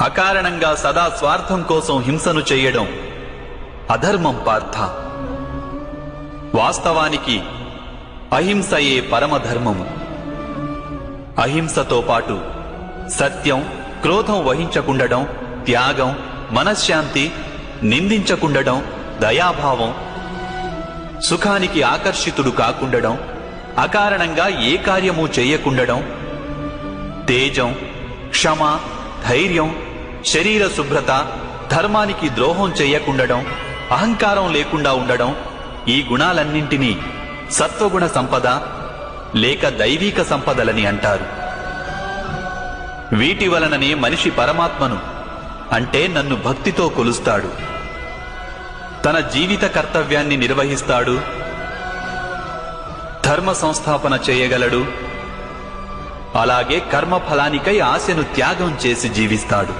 అకారణంగా సదా స్వార్థం కోసం హింసను చేయడం అధర్మం పార్థ. వాస్తవానికి అహింసయే పరమధర్మము. అహింసతో పాటు సత్యం, క్రోధం వహించకుండడం, త్యాగం, మనశ్శాంతి, నిందించకుండడం, దయాభావం, సుఖానికి ఆకర్షితుడు కాకుండడం, అకారణంగా ఏ కార్యము చెయ్యకుండడం, తేజం, క్షమ, ధైర్యం, శరీర శుభ్రత, ధర్మానికి ద్రోహం చెయ్యకుండడం, అహంకారం లేకుండా ఉండడం, ఈ గుణాలన్నింటినీ సత్వగుణ సంపద లేక దైవీక సంపదలని అంటారు. వీటి వలననే మనిషి పరమాత్మను అంటే నన్ను భక్తితో కొలుస్తాడు, తన జీవిత కర్తవ్యాన్ని నిర్వహిస్తాడు, ధర్మ సంస్థాపన చేయగలడు, అలాగే కర్మఫలానికై ఆశను త్యాగం చేసి జీవిస్తాడు.